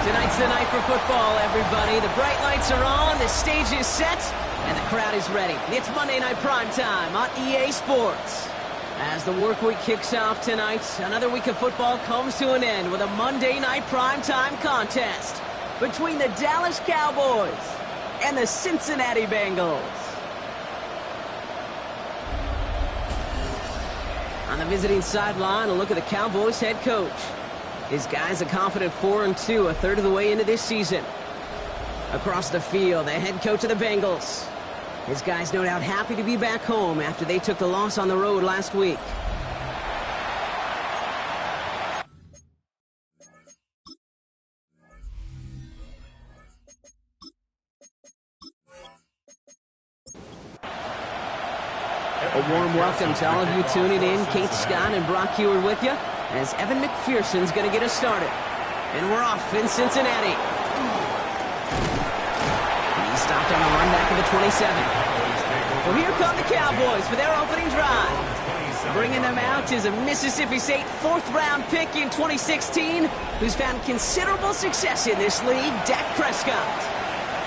Tonight's the night for football, everybody. The bright lights are on, the stage is set, and the crowd is ready. It's Monday Night Primetime on EA Sports. As the work week kicks off tonight, another week of football comes to an end with a Monday Night Primetime contest between the Dallas Cowboys and the Cincinnati Bengals. On the visiting sideline, a look at the Cowboys head coach. His guys a confident 4-2, a third of the way into this season. Across the field, the head coach of the Bengals. His guys no doubt happy to be back home after they took the loss on the road last week. A warm welcome to all of you tuning in. Kate Scott and Brock Heward with you, as Evan McPherson's going to get us started. And we're off in Cincinnati. He stopped on the run back of the 27. Well, here come the Cowboys for their opening drive. Bringing them out is a Mississippi State fourth-round pick in 2016 who's found considerable success in this league, Dak Prescott.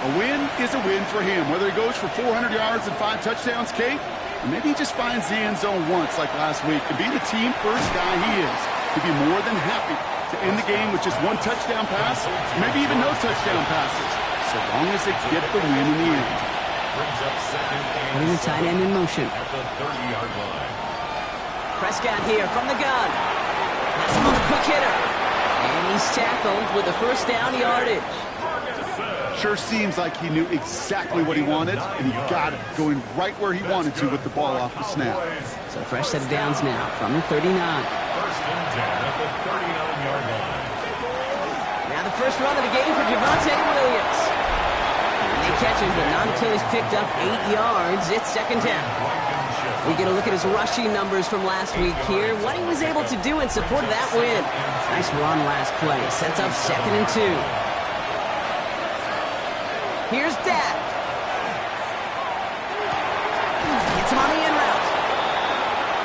A win is a win for him, whether he goes for 400 yards and 5 touchdowns, Kate, or maybe he just finds the end zone once like last week. And being the team-first guy he is, he'd be more than happy to end the game with just one touchdown pass, maybe even no touchdown passes, so long as they get the win in the end. Putting the tight end in motion. Prescott here from the gun. That's him on the quick hitter. And he's tackled with the first down yardage. Sure seems like he knew exactly what he wanted, and he got it, going right where he wanted to with the ball off the snap. So a fresh set of downs now from the 39. Now the first run of the game for Javonte Williams. And they catch him, but not until he's picked up 8 yards. It's second down. We get a look at his rushing numbers from last week here. What he was able to do in support of that win. Nice run last play. Sets up 2nd and 2. Here's Dak. Gets him on the in route.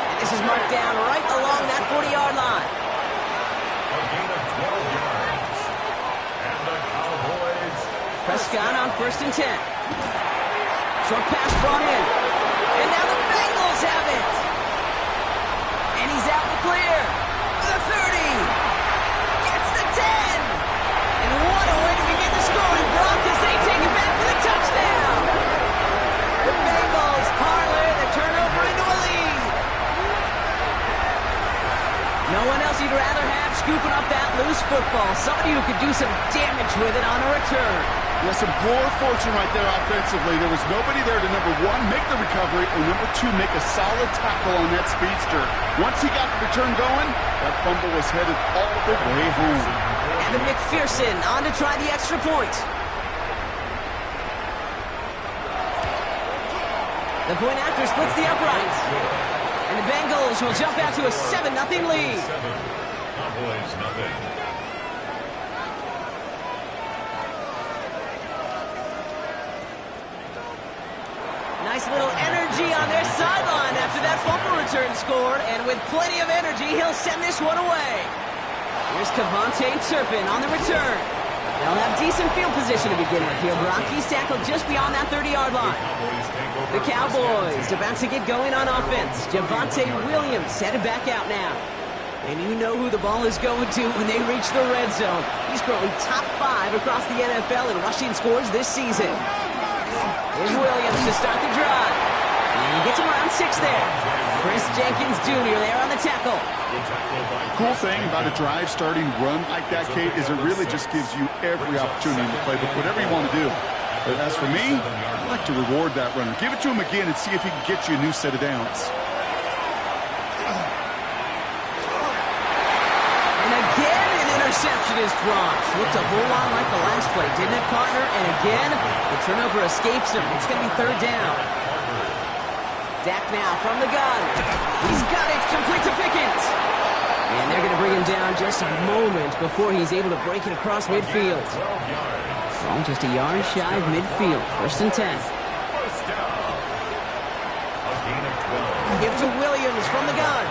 And this is marked down right along that 40-yard line. Prescott on 1st and 10. Short pass brought in. And now the Bengals have it. And he's out the clear. The 30. Gets the 10. And what a way to begin the scoring, Brock, as they take it back for the touchdown. The Bengals parlay the turnover into a lead. No one else you'd rather have scooping up that loose football. Somebody who could do some damage with it on a return. Yeah, some poor fortune right there offensively. There was nobody there to, number 1, make the recovery, or number 2, make a solid tackle on that speedster. Once he got the return going, that fumble was headed all the way home. Evan McPherson on to try the extra point. The point after splits the uprights. And the Bengals will jump out to a 7-0 lead. Cowboys nothing. Nice little energy on their sideline after that fumble return scored. And with plenty of energy, he'll send this one away. Here's Cavante Turpin on the return. They'll have decent field position to begin with here. Brock, he's tackled just beyond that 30-yard line. The Cowboys about to get going on offense. Javonte Williams headed back out now. And you know who the ball is going to when they reach the red zone. He's currently top 5 across the NFL in rushing scores this season. Here's Williams to start the drive. And he gets him around 6 there. Chris Jenkins Jr. there on the tackle. Cool thing about a drive starting run like that, Kate, is it really just gives you every opportunity in the playbook, whatever you want to do. But as for me, I'd like to reward that runner. Give it to him again and see if he can get you a new set of downs. Here's Williams to start the drive. And he gets him around 6 there. Chris Jenkins Jr. there on the tackle. Cool thing about a drive starting run like that, Kate, is it really just gives you every opportunity in the playbook, whatever you want to do. But as for me, I'd like to reward that runner. Give it to him again and see if he can get you a new set of downs. is dropped. Looked a whole lot like the last play, didn't it, partner? And again, the turnover escapes him. It's going to be third down. Dak now from the gun. He's got it. Complete to Pickens. And they're going to bring him down just a moment before he's able to break it across midfield. Well, just a yard shy of midfield. First and 10. Give to Williams from the gun.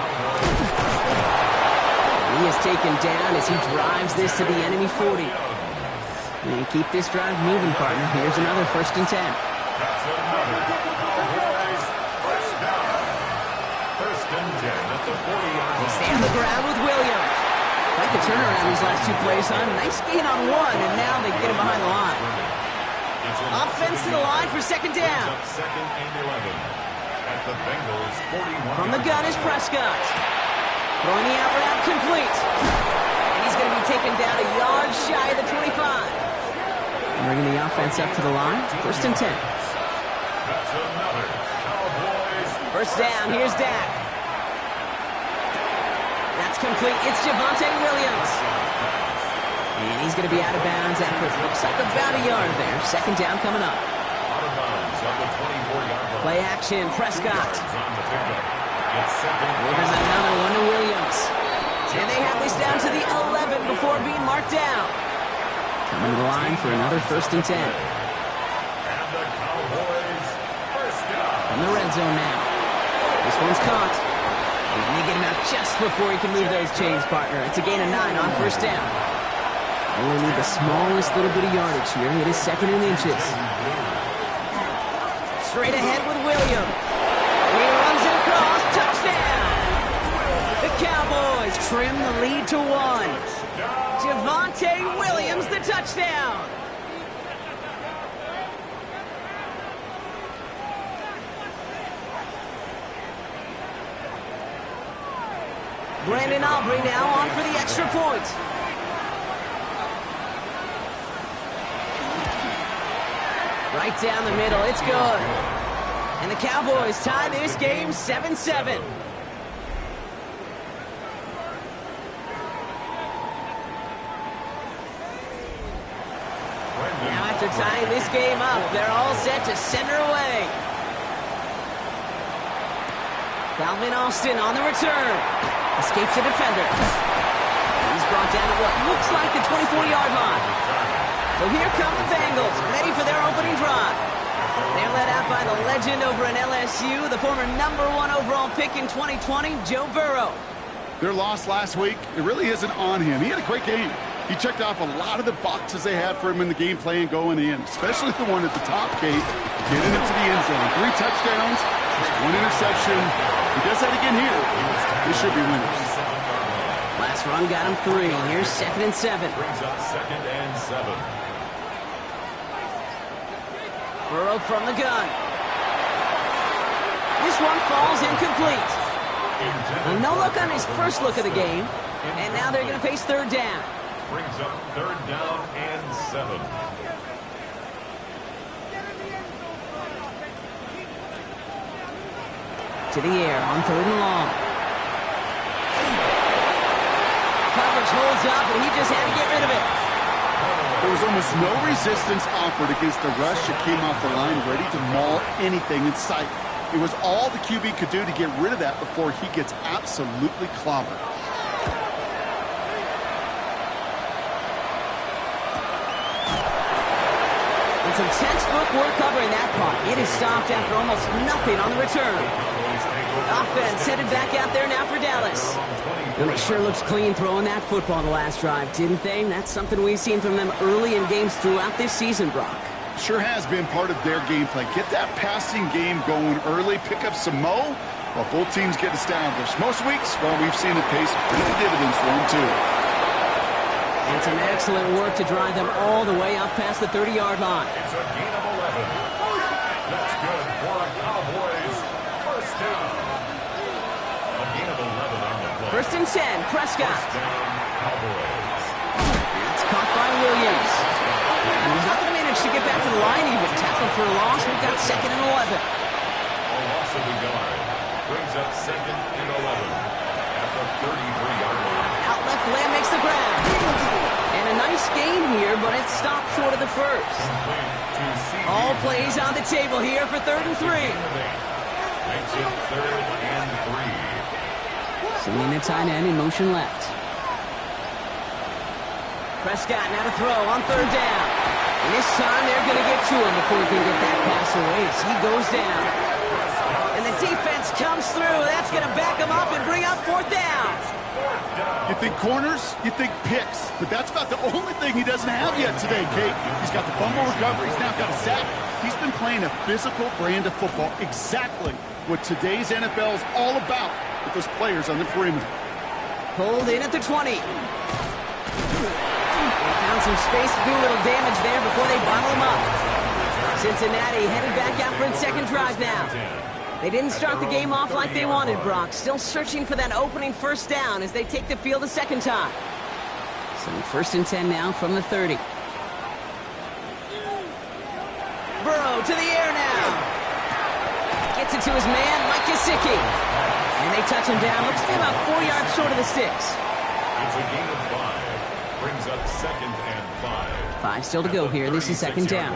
He is taken down as he drives this to the enemy 40. And keep this drive moving, partner. Here's another first and 10. They stay on the ground with Williams. Like the turnaround these last two plays, huh? Nice gain on one, and now they get him behind the line. Offense to the line for second down. Second and 11 at the Bengals 41. From the gun is Prescott. Throwing the out route complete. And he's going to be taken down a yard shy of the 25. Bringing the offense up to the line. First and 10. That's another Cowboys. First down, here's Dak. That's complete. It's Javonte Williams. And he's going to be out of bounds after it looks like about a yard there. Second down coming up. Out of bounds at the 24-yard line. Play action, Prescott. On the pickup. It's second. Moving another one to Williams. And they have this down to the 11 before being marked down. Coming to the line for another first and 10. And the Cowboys first down. From the red zone now. This one's caught. He's going to get him out just before he can move those chains, partner. It's a gain of 9 on first down. Only need the smallest little bit of yardage here. It is second in inches. Straight ahead with Williams. He runs it across. Touchdown! The Cowboys trim the lead to 1. Javonte Williams, the touchdown! Brandon Aubrey now on for the extra point. Right down the middle, it's good. And the Cowboys tie this game 7-7. Now after tying this game up, they're all set to send her away. Calvin Austin on the return. Escapes the defender. He's brought down at what looks like the 24-yard line. So here come the Bengals, ready for their opening drive. They're led out by the legend over in LSU, the former #1 overall pick in 2020, Joe Burrow. Their loss last week, it really isn't on him. He had a great game. He checked off a lot of the boxes they had for him in the game plan going in, especially the one at the top, Kate, getting it to the end zone. 3 touchdowns, just 1 interception. He does that again here. They should be winners. Last run got him 3. Here's second and 7. Brings up second and 7. Burrow from the gun. This one falls incomplete. Well, no look on his first look of the game. And now they're going to face third down. Brings up third down and 7. To the air on third and long. Coverage holds up, and he just had to get rid of it. There was almost no resistance offered against the rush that came off the line ready to maul anything in sight. It was all the QB could do to get rid of that before he gets absolutely clobbered. And some textbook work covering that part. It is stopped after almost nothing on the return. Offense headed back out there now for Dallas. Well, it sure looks clean throwing that football the last drive, didn't they? And that's something we've seen from them early in games throughout this season, Brock. Sure has been part of their game plan. Get that passing game going early, pick up some mo while both teams get established. Most weeks, well, we've seen it pay some pretty good dividends for them, too. And some excellent work to drive them all the way up past the 30-yard line. It's a gain of 11. That's good for a Cowboys first down. A gain of 11 on the play. First and 10, Prescott. First down, Cowboys. It's caught by Williams. And he's not going to manage to get back to the line even. Tackle for a loss. We've got second and 11. A loss of a yard. Brings up second and 11 at the 33-yard line. Out left, Lamb makes the grab. nice gain here, but it stopped short of the first. All plays on the table here for 3rd and 3. Makes it 3rd and 3. Sending the tight end in motion left. Prescott now to throw on 3rd down. And this time they're going to get to him before he can get that pass away as he goes down. And the defense comes through. That's going to back him up and bring up 4th down. You think corners, you think picks, but that's about the only thing he doesn't have yet today, Kate. He's got the fumble recovery. He's now got a sack. He's been playing a physical brand of football, exactly what today's NFL is all about with those players on the perimeter. Pulled in at the 20. They found some space to do a little damage there before they bottle him up. Cincinnati headed back out for its 2nd drive now. They didn't start the game off like they wanted, Brock. Still searching for that opening 1st down as they take the field a 2nd time. So 1st and 10 now from the 30. Burrow to the air now. Gets it to his man, Mike Gesicki. And they touch him down. Looks to be about 4 yards short of the sticks. It's a gain of 5. Brings up 2nd and 5. 5 still to go here. This is 2nd down.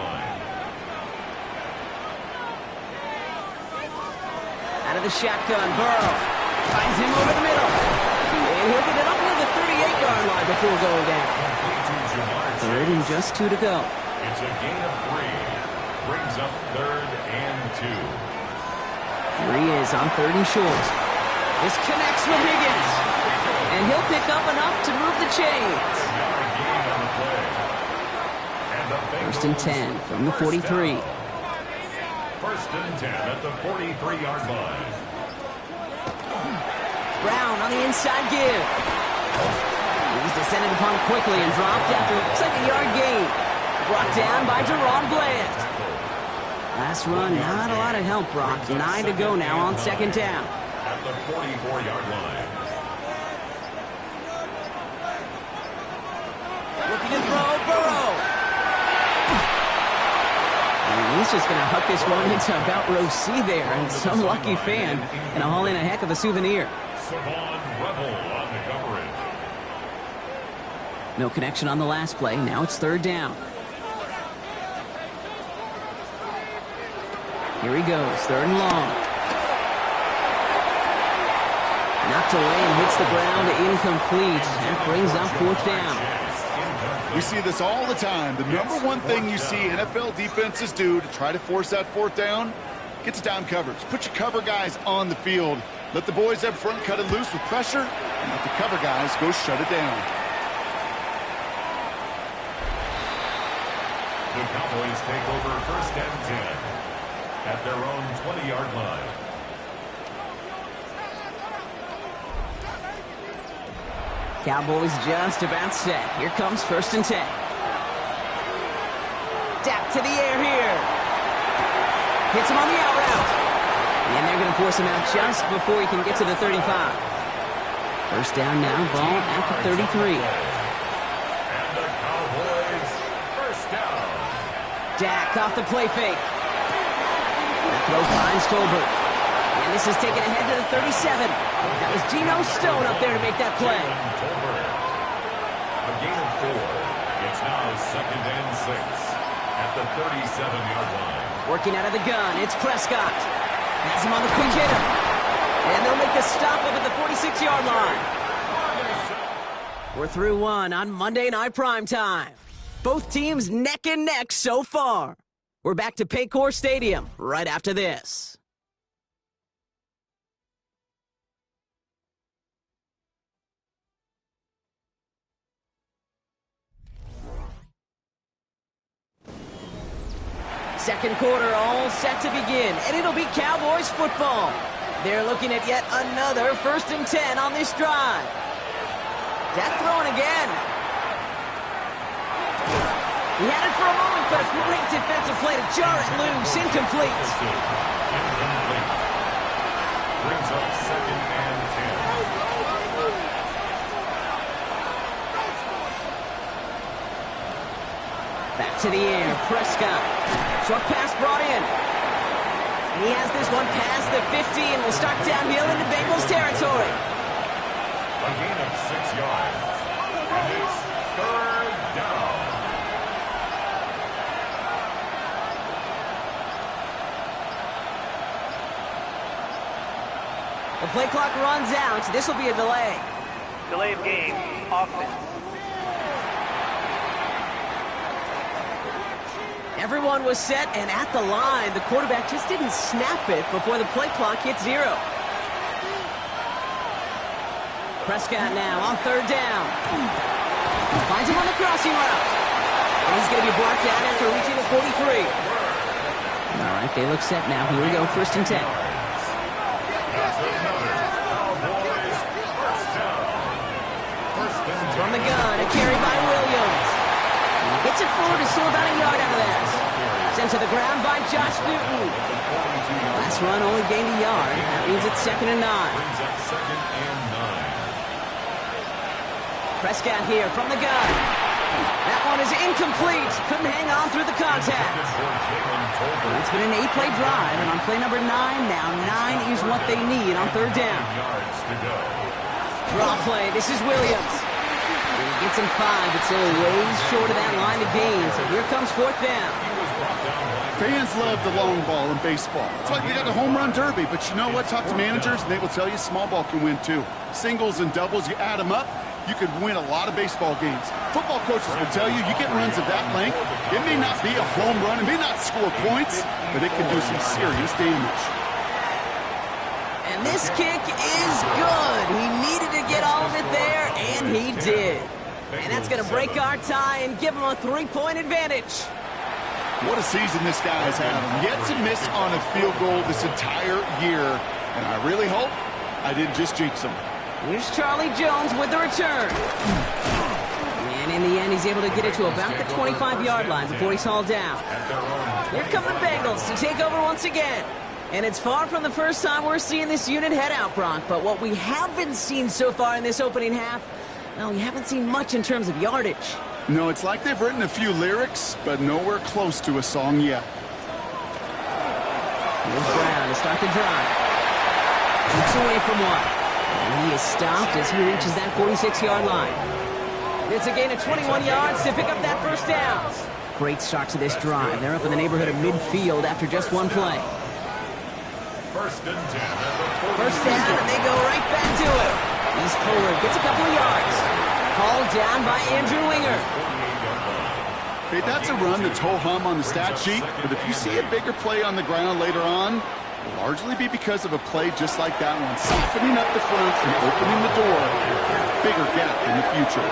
Out of the shotgun, Burrow finds him over the middle. And he'll get it up near the 38-yard line before going down. 3rd and just 2 to go. It's a gain of 3. Brings up 3rd and 2. Here he is on 3rd and short. This connects with Higgins. And he'll pick up enough to move the chains. Now a gain on the play. And the 1st and 10 from the 43. 1st and 10 at the 43-yard line. Brown on the inside give. He's descended upon quickly and dropped after looks like a yard gain. Brought down by Jerron Bland. Last run, not a lot of help, Brock. 9 to go now on 2nd down. At the 44-yard line. Looking to throw, Burrow. And he's just going to huck this one into about row C there. And some lucky fan going to haul in a heck of a souvenir. Savon Rebel on the coverage. No connection on the last play. Now it's 3rd down. Here he goes, 3rd and long. Knocked away and hits the ground, incomplete. That brings up 4th down. We see this all the time. The number one thing you see NFL defenses do to try to force that 4th down, get to down coverage. Put your cover guys on the field. Let the boys up front cut it loose with pressure, and let the cover guys go shut it down. The Cowboys take over 1st and 10 at their own 20-yard line. Cowboys just about set. Here comes 1st and 10. Dak to the air here. Hits him on the out route. And they're going to force him out just before he can get to the 35. 1st down now, ball at the 33. And the Cowboys 1st down. Dak off the play fake. That throw finds Tolbert. And this is taken ahead to the 37. That was Geno Stone up there to make that play. A gain of 4. It's now 2nd and 6 at the 37-yard line. Working out of the gun, it's Prescott. Has him on the quick hitter. And they'll make the stop up at the 46-yard line. We're through one on Monday Night Primetime. Both teams neck and neck so far. We're back to Paycor Stadium right after this. Second quarter all set to begin, and it'll be Cowboys football. They're looking at yet another 1st and 10 on this drive. Dak throwing again. He had it for a moment, but a great defensive play to jar it loose. Incomplete. Brings up 2nd and 10. Back to the air, Prescott. Short pass brought in. And he has this one past the 50 and will start downhill into Bengals territory. A gain of 6 yards. And it's 3rd down. The play clock runs out. This will be a delay. Delay of game. Offense. Everyone was set and at the line. The quarterback just didn't snap it before the play clock hit 0. Prescott now on 3rd down. Finds him on the crossing route. And he's going to be brought down after reaching the 43. All right, they look set now. Here we go, 1st and 10. From the gun, a carry by Williams. And he gets it forward to still about a yard out of that. Sent to the ground by Josh Newton. Last run only gained a yard. That means it's 2nd and 9. Prescott here from the gun. That one is incomplete. Couldn't hang on through the contact. It's been an 8-play drive, and on play number 9, now 9 is what they need on 3rd down. Draw play. This is Williams. And he gets him 5, but still ways short of that line of gain. So here comes 4th down. Fans love the long ball in baseball. It's like they got the home run derby, but you know what? Talk to managers, and they will tell you small ball can win too. Singles and doubles, you add them up, you could win a lot of baseball games. Football coaches will tell you, you get runs of that length, it may not be a home run, it may not score points, but it can do some serious damage. And this kick is good. He needed to get all of it there, and he did. And that's going to break our tie and give him a 3-point advantage. What a season this guy's having. Yet to miss on a field goal this entire year. And I really hope I didn't just jinx him. Here's Charlie Jones with the return. And in the end, he's able to get it to about the 25-yard line before he's hauled down. Here come the Bengals to take over once again. And it's far from the first time we're seeing this unit head out, Brock. But what we haven't seen so far in this opening half, well, we haven't seen much in terms of yardage. No, it's like they've written a few lyrics, but nowhere close to a song yet. Here's Brown to start the drive. Keeps away from one. And he is stopped as he reaches that 46-yard line. It's a gain of 21 yards to pick up that 1st down. Great start to this drive. They're up in the neighborhood of midfield after just one play. 1st and 10. 1st down, and they go right back to it. He's forward, gets a couple of yards. Called down by Andrew Winger. Hey, that's a run that's ho-hum on the stat sheet, but if you see a bigger play on the ground later on, it'll largely be because of a play just like that one, softening up the front and opening the door for a bigger gap in the future.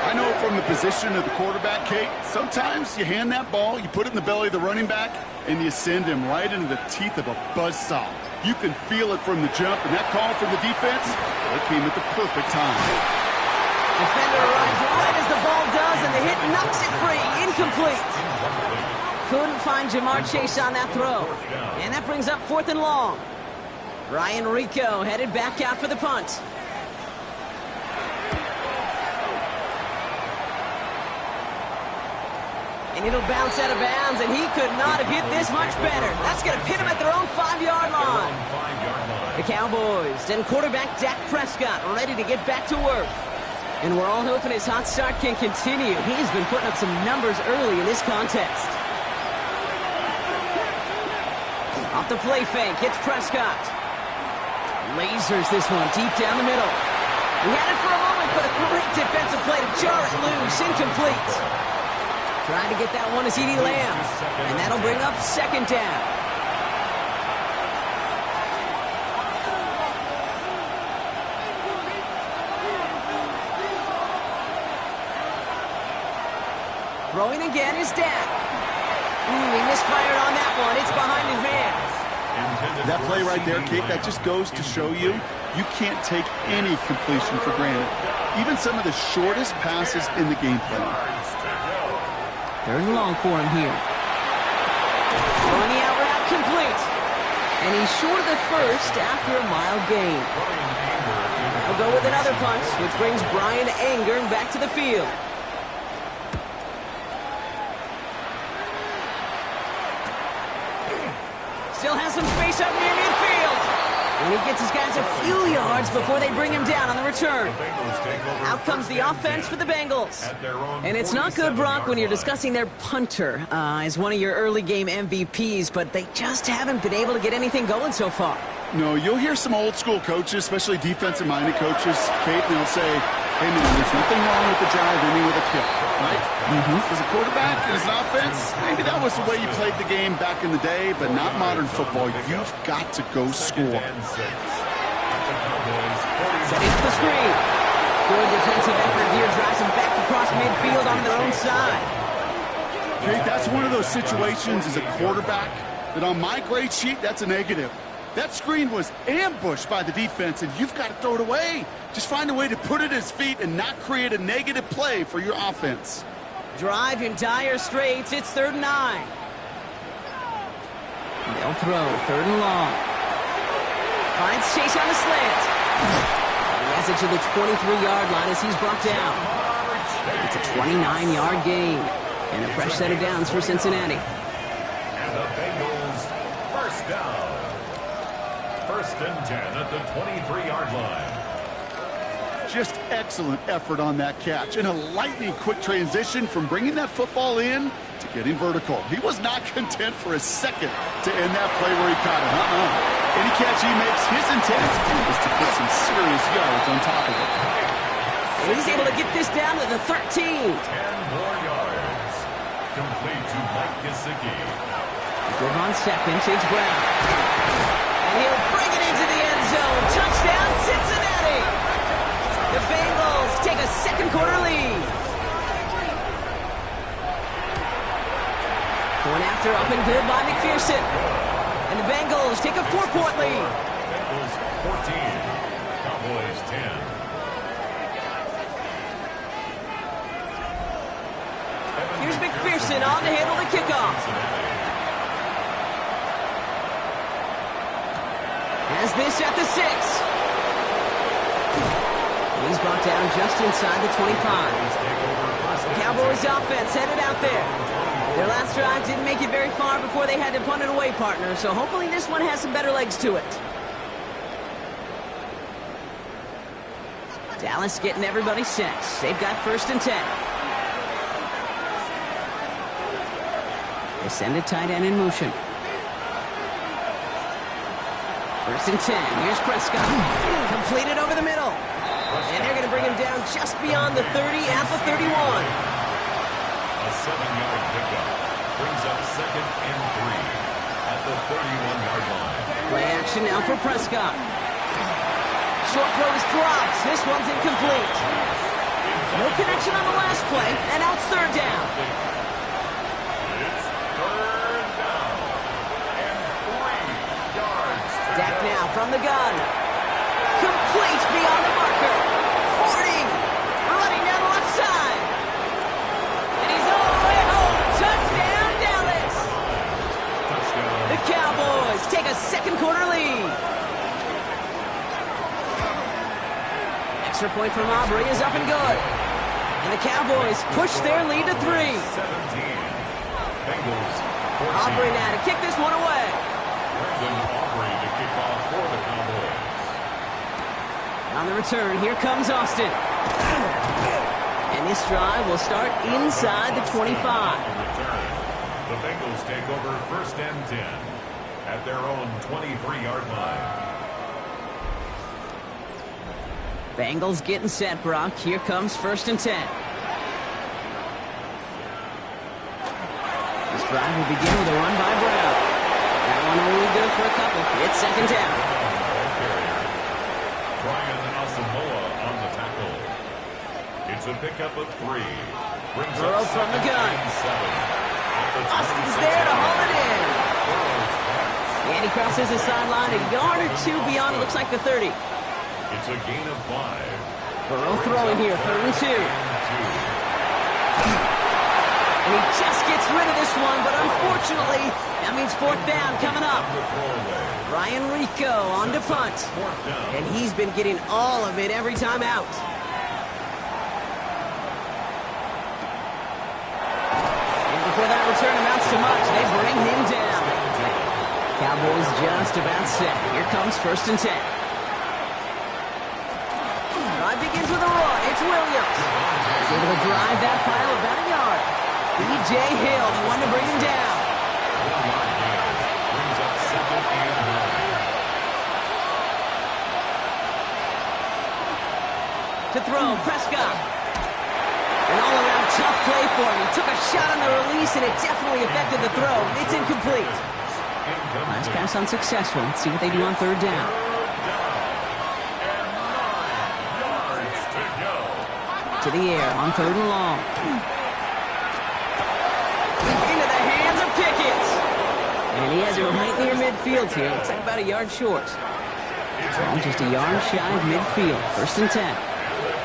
I know from the position of the quarterback, Kate, sometimes you hand that ball, you put it in the belly of the running back, and you send him right into the teeth of a buzzsaw. You can feel it from the jump, and that call from the defense, it came at the perfect time. Defender arrives right as the ball does, and the hit knocks it free. Incomplete. Couldn't find Jamar Chase on that throw. And that brings up 4th and long. Ryan Rico headed back out for the punt. And it'll bounce out of bounds, and he could not have hit this much better. That's going to pin him at their own 5-yard line. The Cowboys and quarterback Dak Prescott ready to get back to work. And we're all hoping his hot start can continue. He's been putting up some numbers early in this contest. Off the play fake, hits Prescott. Lasers this one deep down the middle. He had it for a moment, but a great defensive play to jar it loose. Incomplete. Trying to get that one to CeeDee Lamb. And that'll bring up 2nd down. Throwing again is Dak. He misfired on that one. It's behind his man. That play right there, Kate, that just goes to show you, you can't take any completion for granted. Even some of the shortest passes in the game plan. 3rd and long for him here. Throwing the out route complete. And he's short of the 1st after a mild gain. They'll go with another punch, which brings Brian Anger back to the field. Still has some space up near midfield. And he gets his guys a few yards before they bring him down on the return. Out comes the offense for the Bengals. And it's not good, Brock, when you're discussing their punter as one of your early game MVPs, but they just haven't been able to get anything going so far. No, you'll hear some old school coaches, especially defensive-minded coaches, Kate, and they'll say, hey, man, there's nothing wrong with the drive ending with a kick, right? As a quarterback and as an offense, maybe that was the way you played the game back in the day, but not modern football. You've got to go score. Setting up the screen. Good defensive effort here, drives them back across midfield on their own side. Kate, that's one of those situations as a quarterback that on my grade sheet, that's a negative. That screen was ambushed by the defense, and you've got to throw it away. Just find a way to put it at his feet and not create a negative play for your offense. Drive in dire straits. It's 3rd and 9. They'll throw. 3rd and long. Finds Chase on the slant. He has it to the 23-yard line as he's brought down. It's a 29-yard gain. And a fresh set of downs for Cincinnati. And the Bengals first down. 1st and 10 at the 23-yard line. Just excellent effort on that catch. And a lightning quick transition from bringing that football in to getting vertical. He was not content for a second to end that play where he caught it. Any catch he makes, his intent is to put some serious yards on top of it. And he's able to get this down to the 13. 10 more yards. Complete to Mike Gesicki. Good on second. It's Brown. And he'll bring it into the end zone. Touchdown, Cincinnati! The Bengals take a second-quarter lead. Point after up and good by McPherson. And the Bengals take a 4-point lead. Bengals 14. Cowboys 10. Here's McPherson on to handle the kickoff. Has this at the 6. And he's brought down just inside the 25. The Cowboys offense headed out there. Their last drive didn't make it very far before they had to punt it away, partner, so hopefully this one has some better legs to it. Dallas getting everybody set. They've got 1st and 10. They send a tight end in motion. 1st and 10. Here's Prescott. Completed over the middle. And they're going to bring him down just beyond the 30 at the 31. A 7-yard pickup brings up 2nd and 3 at the 31-yard line. Play action now for Prescott. Short throw is dropped. This one's incomplete. No connection on the last play, and now it's 3rd down. It's 3rd down and 3 yards. Dak now from the gun. Complete beyond the marker. 40. Running down the left side. And he's all the way home. Touchdown, Dallas. Touchdown. The Cowboys take a second-quarter lead. Extra point from Aubrey is up and good. And the Cowboys push their lead to 3. 17. Bengals 14. Aubrey now to kick this one away. Brandon Aubrey to kick off for the Cowboys. On the return, here comes Austin. And this drive will start inside the 25. Return. The Bengals take over 1st and 10 at their own 23-yard line. Bengals getting set, Brock. Here comes 1st and 10. This drive will begin with a run by Brown. That one only good for a couple. It's 2nd down. Brian Asamoah on the tackle. It's a pickup of 3. Brings Burrow up from the 2nd gun. and 7 at the Austin's 26 there to yard haul it line. in. Burrow's pass. And he crosses the sideline a yard or 2 beyond, it looks like the 30. It's a gain of 5. Burrow throwing here, 3rd and 2. And he just gets rid of this one, but unfortunately, that means 4th down coming up. Ryan Rico on to punt. And he's been getting all of it every time out. And before that return amounts to much, they bring him down. Cowboys just about set. Here comes 1st and 10. Drive begins with a run. It's Williams. He's able to drive that pile about a yard. B.J. Hill, the one to bring him down. Brings up 2nd and 9. To throw, Prescott. An all-around tough play for him. He took a shot on the release, and it definitely affected the throw. It's incomplete. Last pass unsuccessful. Let's see what they do on 3rd down. To the air on 3rd and long. Into the hands of Pickett. And he has it right near midfield here. Looks like about a yard short. So just a yard shy of midfield. 1st and 10.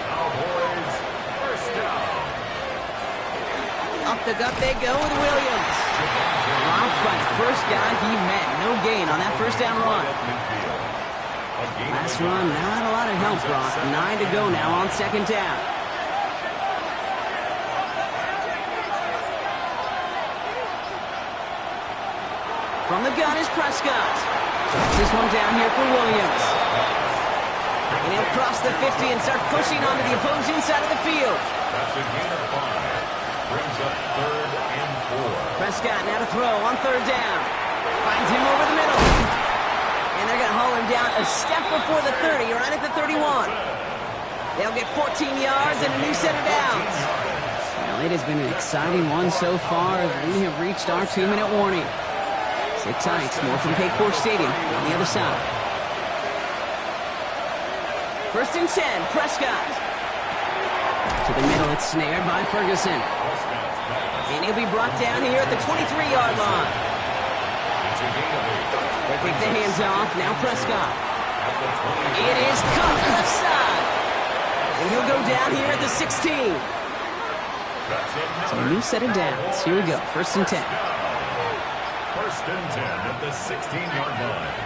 Cowboys, 1st down. Up the gut they go with Williams. Dropped by the first guy he met. No gain on that 1st down run. Last run, not a lot of help, Brock. 9 to go now on 2nd down. From the gun is Prescott. Drops this one down here for Williams. And he'll cross the 50 and start pushing onto the opposing side of the field. That's a gain of 5. Brings up 3rd and 4. Prescott now to throw on 3rd down. Finds him over the middle. And they're going to haul him down a step before the 30, right at the 31. They'll get 14 yards and a new set of downs. Well, it has been an exciting one so far as we have reached our 2-minute warning. Sit tight, more from Paycor Stadium on the other side. 1st and 10, Prescott. To the middle, it's snared by Ferguson. And he'll be brought down here at the 23-yard line. They take the hands off, now Prescott. It is caught left side. And he'll go down here at the 16. So a new set of downs. Here we go, 1st and 10. 1st and 10 at the 16-yard line.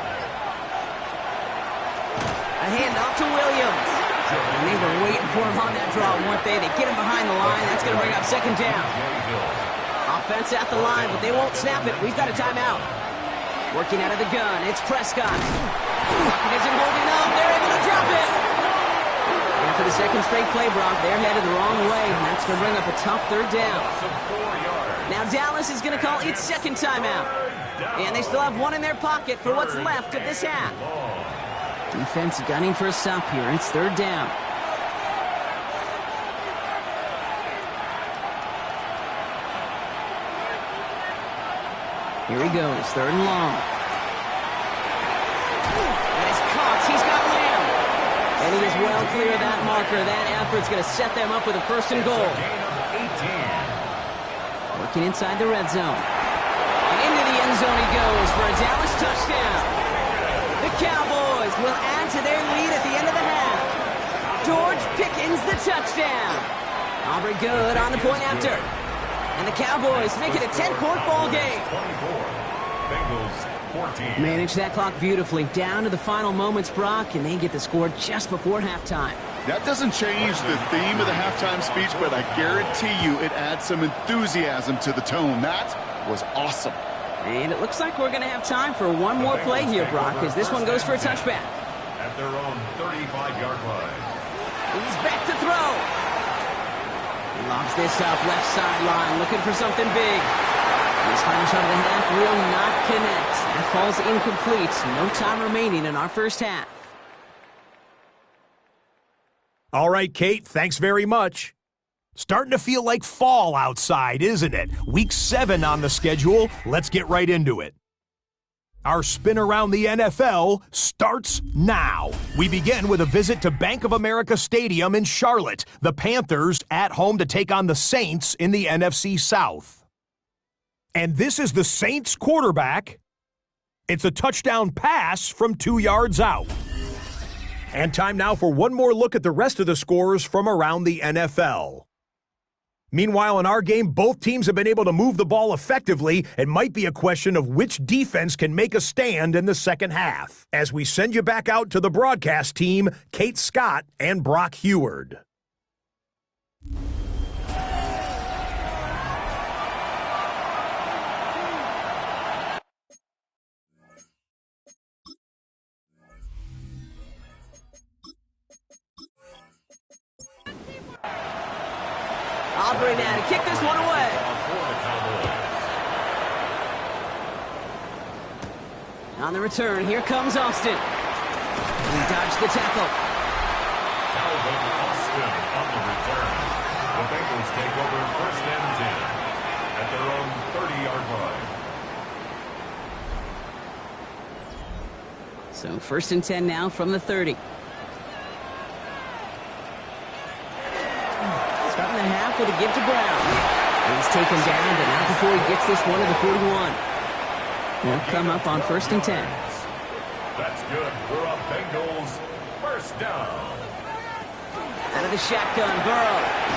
A handoff to Williams. And they were waiting for him on that draw, weren't they? They get him behind the line. That's going to bring up 2nd down. Offense at the line, but they won't snap it. We've got a timeout. Working out of the gun, it's Prescott. Pocket isn't holding up. They're able to drop it. And for the 2nd straight play, Brock, they're headed the wrong way, and that's going to bring up a tough 3rd down. Now Dallas is going to call its 2nd timeout. And they still have one in their pocket for what's left of this half. Defense gunning for a stop here. It's 3rd down. Here he goes, 3rd and long. And it's caught. He's got Lamb. And he is well clear of that marker. That effort's going to set them up with a 1st and goal. Working inside the red zone. And into the end zone he goes for a Dallas touchdown. The Cowboys will add to their lead at the end of the half. George Pickens the touchdown. Aubrey Good on the point after. And the Cowboys make it a 10-point ball game. 24. Bengals 14. Manage that clock beautifully. Down to the final moments, Brock, and they get the score just before halftime. That doesn't change the theme of the halftime speech, but I guarantee you it adds some enthusiasm to the tone. That was awesome. And it looks like we're going to have time for one more play here, Brock, because this one goes for a touchback. At their own 35-yard line. He's back to throw. He lobs this up, left sideline, looking for something big. His final shot of the half will not connect. That falls incomplete. No time remaining in our 1st half. All right, Kate, thanks very much. Starting to feel like fall outside, isn't it? Week 7 on the schedule. Let's get right into it. Our spin around the NFL starts now. We begin with a visit to Bank of America Stadium in Charlotte. The Panthers at home to take on the Saints in the NFC South. And this is the Saints quarterback. It's a touchdown pass from 2 yards out. And time now for one more look at the rest of the scores from around the NFL. Meanwhile, in our game, both teams have been able to move the ball effectively. It might be a question of which defense can make a stand in the second half. As we send you back out to the broadcast team, Kate Scott and Brock Heward. recovery now to kick this one away. For the Cowboys. On the return, here comes Austin. He dodged the tackle. Calvin Austin on the return. The Bengals take over first and 10 at their own 30-yard line. So first and 10 now from the 30. Starting the half with a give to Brown. He's taken down, but not before he gets this one to the 41. They'll come up on first and 10. That's good for a Bengals first down. Out of the shotgun, Burrow.